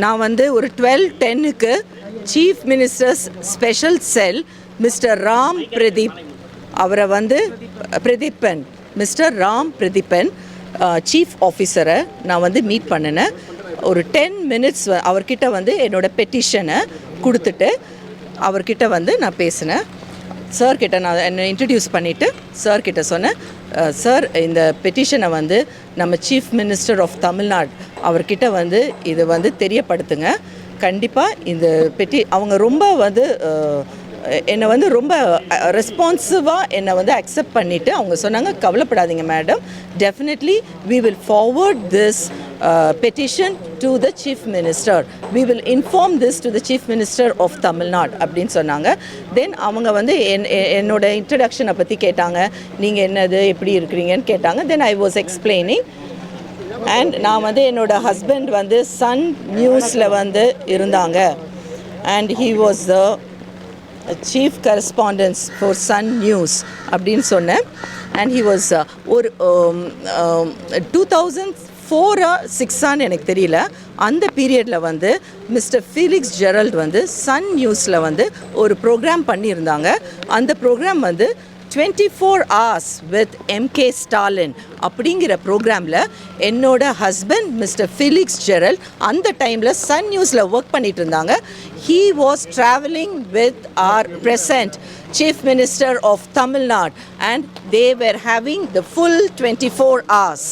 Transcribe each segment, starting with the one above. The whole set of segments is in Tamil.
நான் வந்து ஒரு 12:10க்கு chief ministers special cell mister Ram Pradeep அவரை வந்து பிரதீப்பன் மிஸ்டர் ராம் பிரதீப்பன் சீஃப் ஆஃபீஸரை நான் வந்து மீட் பண்ணினேன். ஒரு 10 minutes அவர்கிட்ட வந்து என்னோடய பெட்டிஷனை கொடுத்துட்டு அவர்கிட்ட வந்து நான் பேசினேன். சார்கிட்ட நான் என்னை இன்ட்ரடியூஸ் பண்ணிவிட்டு சார்கிட்ட சொன்னேன், சார் இந்த பெட்டிஷனை வந்து நம்ம சீஃப் மினிஸ்டர் ஆஃப் தமிழ்நாடு அவர்கிட்ட வந்து இது வந்து தெரியப்படுத்துங்க. கண்டிப்பாக இந்த அவங்க ரொம்ப வந்து என்னை வந்து ரொம்ப ரெஸ்பான்சிவாக என்னை வந்து அக்செப்ட் பண்ணிவிட்டு அவங்க சொன்னாங்க, கவலைப்படாதீங்க madam, definitely we will forward this petition to the chief minister, we will inform this to the chief minister of Tamil Nadu அப்படின்னு சொன்னாங்க. தென் அவங்க வந்து என்னோட இன்ட்ரடக்ஷனை பற்றி கேட்டாங்க, நீங்கள் என்னது எப்படி இருக்கிறீங்கன்னு கேட்டாங்க. Then I was explaining. And நான் வந்து என்னோடய ஹஸ்பண்ட் வந்து சன் நியூஸில் வந்து இருந்தாங்க. And he was the chief correspondence for Sun News அப்படின்னு சொன்னேன். அண்ட் ஹீ வாஸ் ஒரு 2004-06 எனக்கு தெரியல, அந்த பீரியடில் வந்து மிஸ்டர் ஃபீலிக்ஸ் ஜெரல்ட் வந்து சன் நியூஸில் வந்து ஒரு ப்ரோக்ராம் பண்ணியிருந்தாங்க. அந்த ப்ரோக்ராம் வந்து 24 hours with MK ஸ்டாலின் அப்படிங்கிற ப்ரோக்ராமில் என்னோட ஹஸ்பண்ட் மிஸ்டர் ஃபீலிக்ஸ் ஜெரல்ட் அந்த டைமில் சன் நியூஸில் ஒர்க் பண்ணிட்டு இருந்தாங்க. He was traveling with our present Chief Minister of Tamil Nadu and they were having the full 24 hours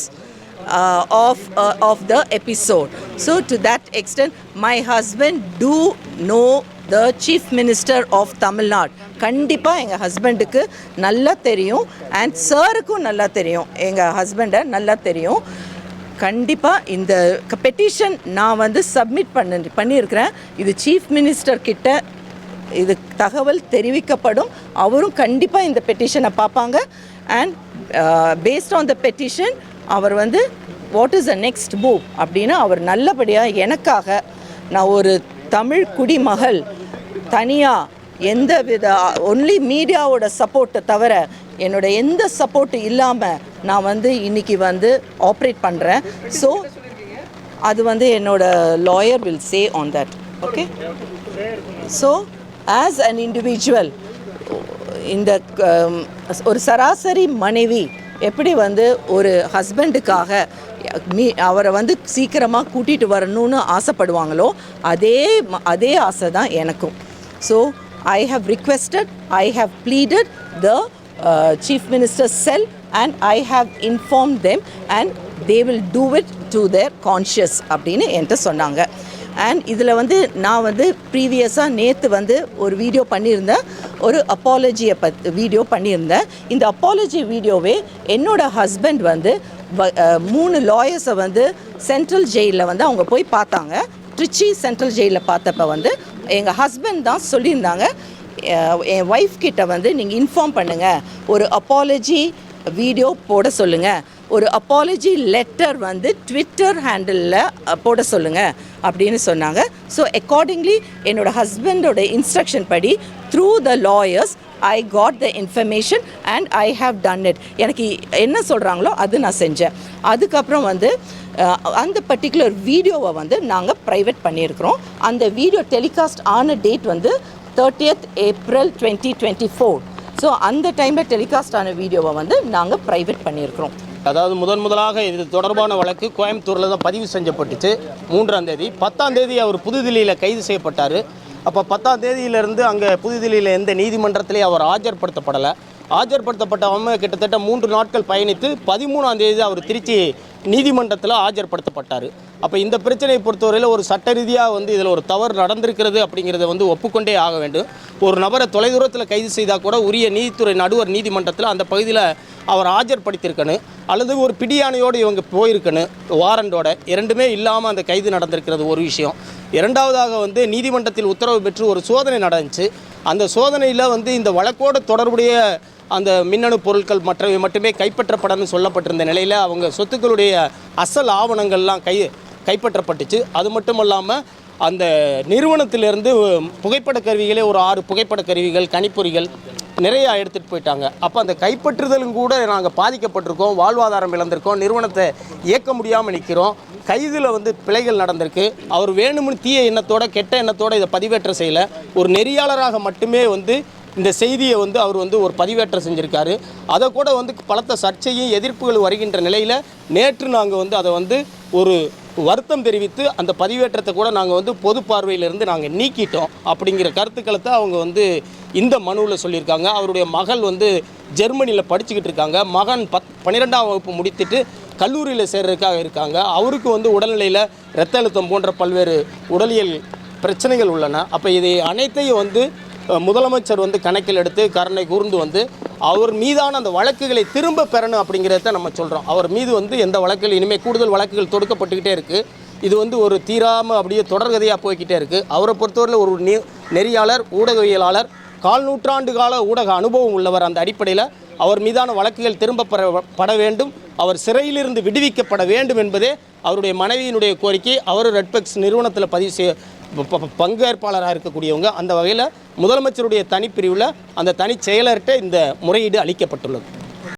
of the episode. So to that extent, my husband do know the Chief Minister of Tamil Nadu. கண்டிப்பாக எங்கள் ஹஸ்பண்டுக்கு நல்லா தெரியும், அண்ட் சாருக்கும் நல்லா தெரியும், எங்கள் ஹஸ்பண்டை நல்லா தெரியும். கண்டிப்பாக இந்த பெட்டிஷன் நான் வந்து சப்மிட் பண்ணியிருக்கிறேன். இது சீஃப் மினிஸ்டர் கிட்ட இது தகவல் தெரிவிக்கப்படும். அவரும் கண்டிப்பாக இந்த பெட்டிஷனை பார்ப்பாங்க. And based on the petition அவர் வந்து what is the next move அப்படின்னு அவர் நல்லபடியாக எனக்காக, நான் ஒரு தமிழ் குடிமகள் தனியாக எந்த வித ஒன்லி மீடியாவோட சப்போர்ட்டை தவிர என்னோட எந்த சப்போர்ட்டு இல்லாமல் நான் வந்து இன்றைக்கி வந்து ஆப்ரேட் பண்ணுறேன். ஸோ அது வந்து என்னோட lawyer will say on that. Okay, so as an individual இந்த ஒரு சராசரி மனைவி எப்படி வந்து ஒரு ஹஸ்பண்டுக்காக அவரை வந்து சீக்கிரமாக கூட்டிகிட்டு வரணும்னு ஆசைப்படுவாங்களோ அதே ஆசை தான் எனக்கும். So I have requested, I have pleaded the Chief Minister's cell and I have informed them and they will do it to their conscience அப்படின்னு என்கிட்ட சொன்னாங்க. அண்ட் இதில் வந்து நான் வந்து ப்ரீவியஸாக நேற்று வந்து ஒரு வீடியோ பண்ணியிருந்தேன், ஒரு அப்பாலஜியை வீடியோ பண்ணியிருந்தேன். இந்த அப்பாலஜி வீடியோவே என்னோடய ஹஸ்பண்ட் வந்து 3 லாயர்ஸை வந்து சென்ட்ரல் ஜெயிலில் வந்து அவங்க போய் பார்த்தாங்க. ட்ரிச்சி சென்ட்ரல் ஜெயிலில் பார்த்தப்ப வந்து எங்கள் ஹஸ்பண்ட் தான் சொல்லியிருந்தாங்க, என் ஒய்ஃப் கிட்ட வந்து நீங்கள் இன்ஃபார்ம் பண்ணுங்கள், ஒரு அப்பாலஜி வீடியோ போட சொல்லுங்கள், ஒரு அப்பாலஜி லெட்டர் வந்து ட்விட்டர் ஹேண்டிலில் போட சொல்லுங்கள் அப்படின்னு சொன்னாங்க. ஸோ அக்கார்டிங்லி என்னோடய ஹஸ்பண்டோட இன்ஸ்ட்ரக்ஷன் படி through the lawyers I got the information and I have done it. எனக்கு என்ன சொல்கிறாங்களோ அது நான் செஞ்சேன். அதுக்கப்புறம் வந்து அந்த பர்டிகுலர் வீடியோவை வந்து நாங்கள் ப்ரைவேட் பண்ணியிருக்கிறோம். அந்த வீடியோ டெலிகாஸ்ட் ஆன டேட் வந்து 30th April 2024. ஸோ அந்த டைமில் டெலிகாஸ்ட் ஆன வீடியோவை வந்து நாங்கள் ப்ரைவேட் பண்ணியிருக்கிறோம். அதாவது முதலாக இது தொடர்பான வழக்கு கோயம்புத்தூரில் தான் பதிவு செஞ்சப்பட்டுச்சு 3ஆம் தேதி. 10ஆம் தேதி அவர் புதுதில்லியில் கைது செய்யப்பட்டார். அப்போ 10ஆம் தேதியிலிருந்து அங்கே புதுதில்லியில் எந்த நீதிமன்றத்திலேயே அவர் ஆஜர்படுத்தப்படலை. ஆஜர்படுத்தப்பட்டவங்க கிட்டத்தட்ட 3 நாட்கள் பயணித்து 13ஆம் தேதி அவர் திருச்சி நீதிமன்றத்தில் ஆஜர்படுத்தப்பட்டார். அப்போ இந்த பிரச்சனையை பொறுத்தவரையில் ஒரு சட்ட ரீதியாக வந்து இதில் ஒரு தவறு நடந்திருக்கிறது அப்படிங்கிறத வந்து ஒப்புக்கொண்டே ஆக வேண்டும். ஒரு நபரை தொலைதூரத்தில் கைது செய்தால் கூட உரிய நீதித்துறை நடுவர் நீதிமன்றத்தில் அந்த பகுதியில் அவர் ஆஜர்படுத்தியிருக்கணும், அல்லது ஒரு பிடியாணையோடு இவங்க போயிருக்கணும், வாரண்டோட. இரண்டுமே இல்லாமல் அந்த கைது நடந்திருக்கிறது ஒரு விஷயம். இரண்டாவதாக வந்து நீதிமன்றத்தில் உத்தரவு பெற்று ஒரு சோதனை நடந்துச்சு. அந்த சோதனையில் வந்து இந்த வழக்கோடு தொடர்புடைய அந்த மின்னணு பொருட்கள் மற்றவை மட்டுமே கைப்பற்றப்படணும்னு சொல்லப்பட்டிருந்த நிலையில் அவங்க சொத்துக்களுடைய அசல் ஆவணங்கள்லாம் கைப்பற்றப்பட்டுச்சு. அது மட்டும் இல்லாமல் அந்த நிறுவனத்திலிருந்து புகைப்பட கருவிகளே ஒரு 6 புகைப்பட கருவிகள், கணிப்பொறிகள், நிறையா எடுத்துகிட்டு போயிட்டாங்க. அப்போ அந்த கைப்பற்றுதலும் கூட நாங்கள் பாதிக்கப்பட்டிருக்கோம், வாழ்வாதாரம் இழந்திருக்கோம், நிறுவனத்தை இயக்க முடியாமல் நிற்கிறோம். கைதில் வந்து பிழைகள் நடந்திருக்கு. அவர் வேணும்னு தீய எண்ணத்தோட கெட்ட எண்ணத்தோட இதை பதிவேற்ற செய்யலை. ஒரு நெறியாளராக மட்டுமே வந்து இந்த செய்தியை வந்து அவர் வந்து ஒரு பதிவேற்றம் செஞ்சுருக்காரு. அதை கூட வந்து பலத்த சர்ச்சையும் எதிர்ப்புகள் வருகின்ற நிலையில் நேற்று நாங்கள் வந்து அதை வந்து ஒரு வருத்தம் தெரிவித்து அந்த பதிவேற்றத்தை கூட நாங்கள் வந்து பொது பார்வையிலிருந்து நாங்கள் நீக்கிட்டோம் அப்படிங்கிற கருத்துக்களை தான் அவங்க வந்து இந்த மனுவில் சொல்லியிருக்காங்க. அவருடைய மகள் வந்து ஜெர்மனியில் படிச்சுக்கிட்டு இருக்காங்க. மகன் 12ஆம் வகுப்பு முடித்துட்டு கல்லூரியில் சேர்றதுக்காக இருக்காங்க. அவருக்கு வந்து உடல்நிலையில் இரத்த அழுத்தம் போன்ற பல்வேறு உடலியல் பிரச்சனைகள் உள்ளன. அப்போ இதை அனைத்தையும் வந்து முதலமைச்சர் வந்து கணக்கில் எடுத்து கருணை கூர்ந்து வந்து அவர் மீதான அந்த வழக்குகளை திரும்ப பெறணும் அப்படிங்கிறத நம்ம சொல்கிறோம். அவர் மீது வந்து எந்த வழக்குகள் இனிமேல் கூடுதல் வழக்குகள் தொடுக்கப்பட்டுக்கிட்டே இருக்குது. இது வந்து ஒரு தீராமல் அப்படியே தொடர்கதையாக போய்கிட்டே இருக்குது. அவரை பொறுத்தவரையில் ஒரு நெறியாளர், ஊடகவியலாளர், 4 நூற்றாண்டு கால ஊடக அனுபவம் உள்ளவர். அந்த அடிப்படையில் அவர் மீதான வழக்குகள் திரும்ப பட வேண்டும், அவர் சிறையிலிருந்து விடுவிக்கப்பட வேண்டும் என்பதே அவருடைய மனைவியினுடைய கோரிக்கை. அவர் ரெட்பெக்ஸ் நிறுவனத்தில் பதிவு செய்ய பங்கேற்பாளராக இருக்கக்கூடியவங்க. அந்த வகையில் முதலமைச்சருடைய தனிப்பிரிவில் அந்த தனி செயலர்கிட்ட இந்த முறையீடு அளிக்கப்பட்டுள்ளது.